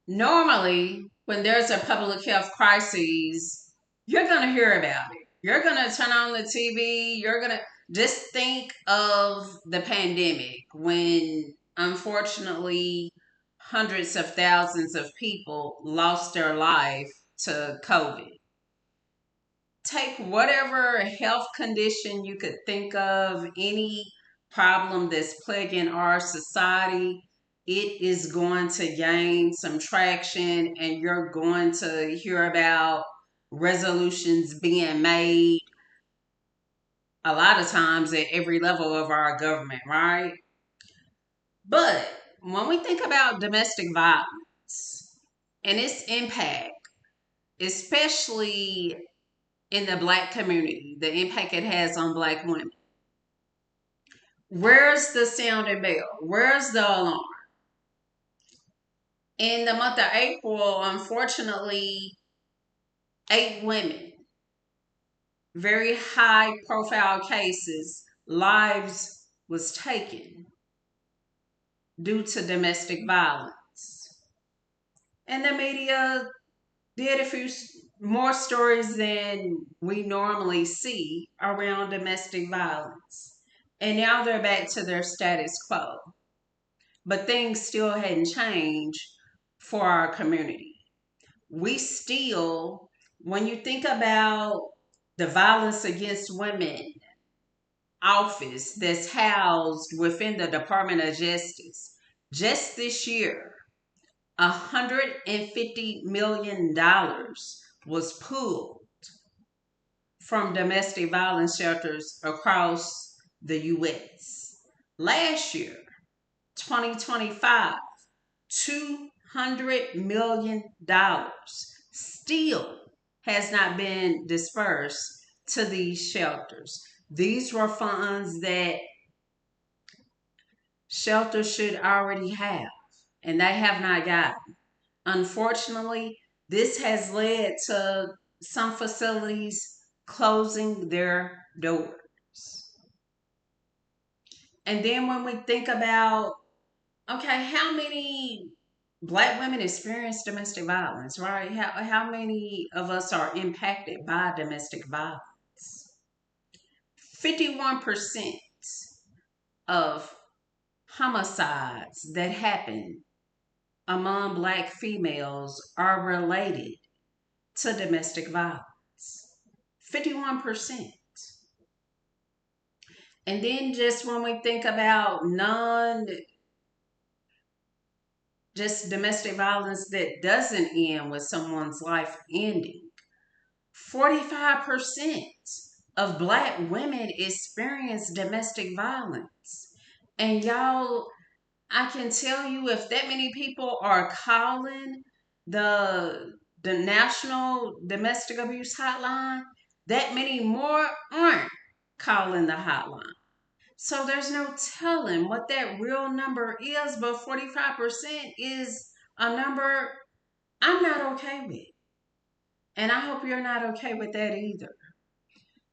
Normally, when there's a public health crisis, you're going to hear about it. You're going to turn on the TV. You're going to just think of the pandemic when, unfortunately, hundreds of thousands of people lost their life to COVID. Take whatever health condition you could think of, any problem that's plaguing our society, it is going to gain some traction and you're going to hear about resolutions being made a lot of times at every level of our government, right? But when we think about domestic violence and its impact, especially in the black community, the impact it has on black women, where's the sounding bell? Where's the alarm? In the month of April, unfortunately, 8 women, very high profile cases, lives was taken due to domestic violence. And the media did a few more stories than we normally see around domestic violence. And now they're back to their status quo. But things still hadn't changed for our community. We still, when you think about the violence against women office that's housed within the Department of Justice, just this year, $150 million was pulled from domestic violence shelters across the U.S. Last year, 2025, $200 million still has not been dispersed to these shelters. These were funds that shelters should already have, and they have not gotten. Unfortunately, this has led to some facilities closing their doors. And then when we think about, okay, how many black women experience domestic violence, right? How many of us are impacted by domestic violence? 51% of homicides that happen among black females are related to domestic violence. 51%. And then just when we think about just domestic violence that doesn't end with someone's life ending, 45% of black women experience domestic violence. And y'all, I can tell you, if that many people are calling the National Domestic Abuse Hotline, that many more aren't calling the hotline. So there's no telling what that real number is, but 45% is a number I'm not okay with. And I hope you're not okay with that either.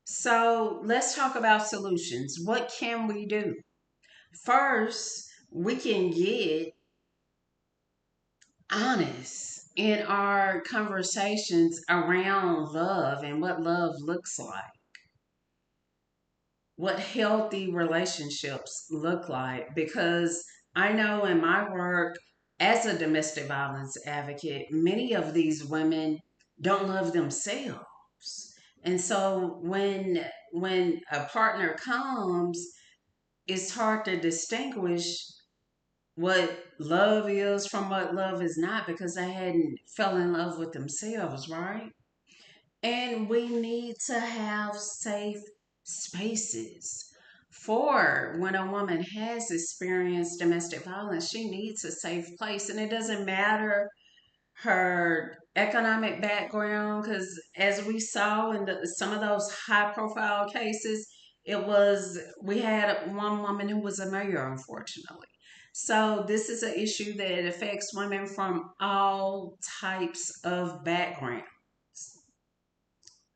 So let's talk about solutions. What can we do? First, we can get honest in our conversations around love and what love looks like, what healthy relationships look like. Because I know in my work as a domestic violence advocate, many of these women don't love themselves. And so when a partner comes, it's hard to distinguish what love is from what love is not because they hadn't fell in love with themselves, right? And we need to have safe spaces. For when a woman has experienced domestic violence, she needs a safe place. And it doesn't matter her economic background, because as we saw in some of those high profile cases, we had one woman who was a mayor, unfortunately. So this is an issue that affects women from all types of backgrounds.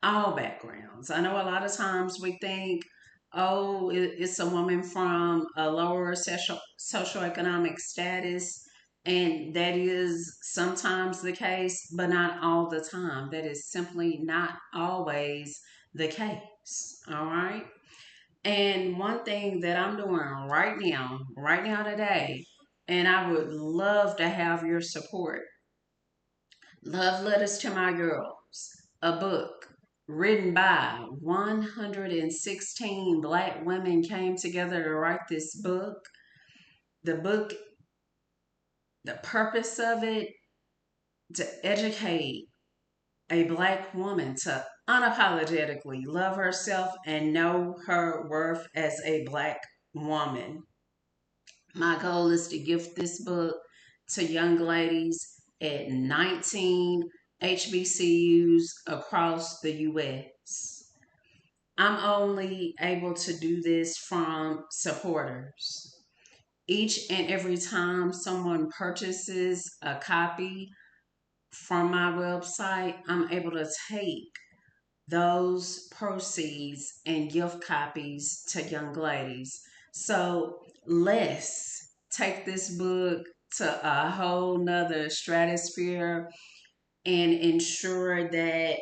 All backgrounds. I know a lot of times we think, oh, it's a woman from a lower socioeconomic status. And that is sometimes the case, but not all the time. That is simply not always the case. All right. And one thing that I'm doing right now today, and I would love to have your support. Love Letters to My Girls, a book written by 116 black women came together to write this book. The book, the purpose of it, to educate a black woman to unapologetically love herself and know her worth as a black woman. My goal is to gift this book to young ladies at 19 HBCUs across the US. I'm only able to do this from supporters. Each and every time someone purchases a copy from my website, I'm able to take those proceeds and gift copies to young ladies. So let's take this book to a whole nother stratosphere and ensure that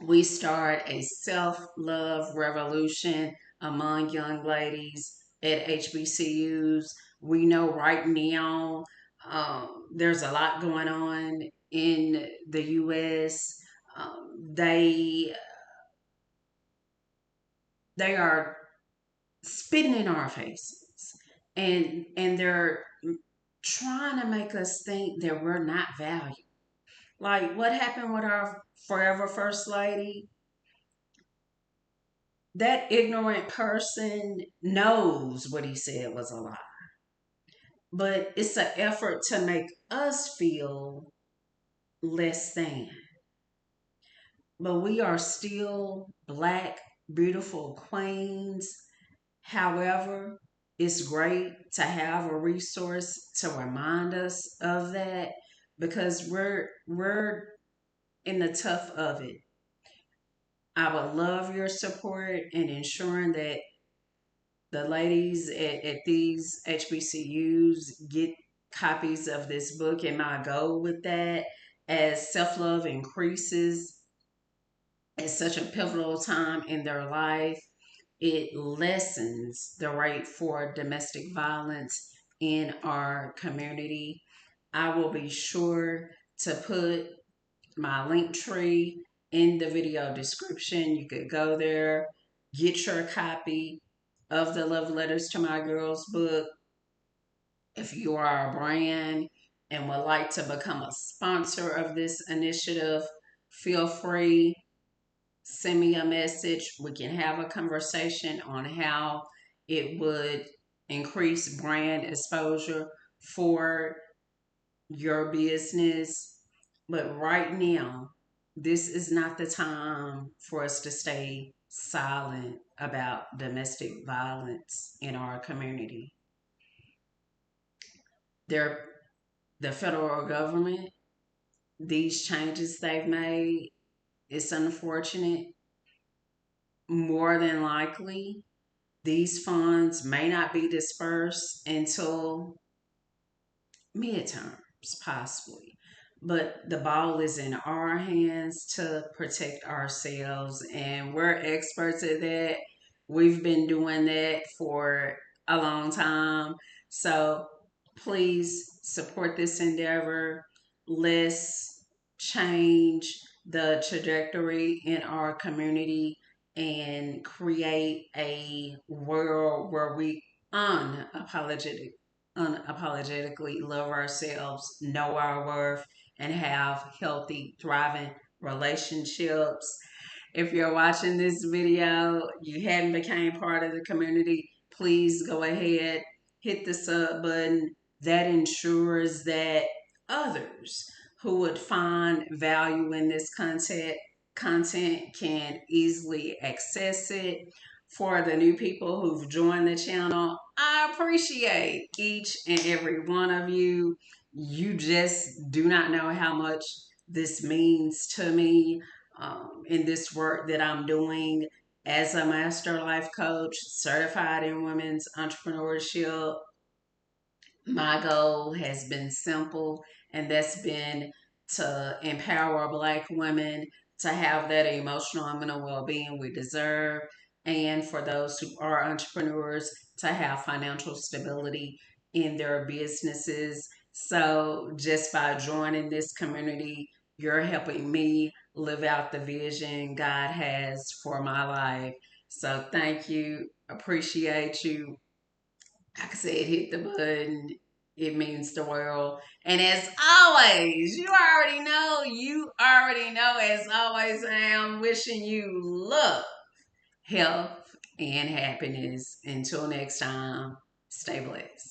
we start a self love revolution among young ladies at HBCUs. We know right now there's a lot going on in the US. They are spitting in our faces, and they're trying to make us think that we're not valued. Like what happened with our forever first lady? That ignorant person knows what he said was a lie, but it's an effort to make us feel less than. But we are still black, beautiful queens. However, it's great to have a resource to remind us of that because we're in the tough of it. I would love your support in ensuring that the ladies at these HBCUs get copies of this book. And my goal with that, as self love increases at such a pivotal time in their life, it lessens the rate for domestic violence in our community. I will be sure to put my link tree in the video description. You could go there, get your copy of the Love Letters to My Girls book. If you are a brand and would like to become a sponsor of this initiative, feel free, send me a message. We can have a conversation on how it would increase brand exposure for your business. But right now, this is not the time for us to stay silent about domestic violence in our community. They're, the federal government, these changes they've made, it's unfortunate. More than likely, these funds may not be dispersed until midterms, possibly. But the ball is in our hands to protect ourselves, and we're experts at that. We've been doing that for a long time. So please support this endeavor. Let's change the trajectory in our community and create a world where we unapologetic, unapologetically love ourselves, know our worth, and have healthy, thriving relationships. If you're watching this video, you hadn't became part of the community, please go ahead, hit the sub button. That ensures that others who would find value in this content can easily access it. For the new people who've joined the channel, I appreciate each and every one of you. You just do not know how much this means to me in this work that I'm doing as a master life coach, certified in women's entrepreneurship, My goal has been simple, and that's been to empower Black women to have that emotional and mental well being we deserve, and for those who are entrepreneurs to have financial stability in their businesses. So, just by joining this community, you're helping me live out the vision God has for my life. So, thank you. Appreciate you. Like I said, hit the button. It means the world. And as always, you already know, as always, I am wishing you love, health, and happiness. Until next time, stay blessed.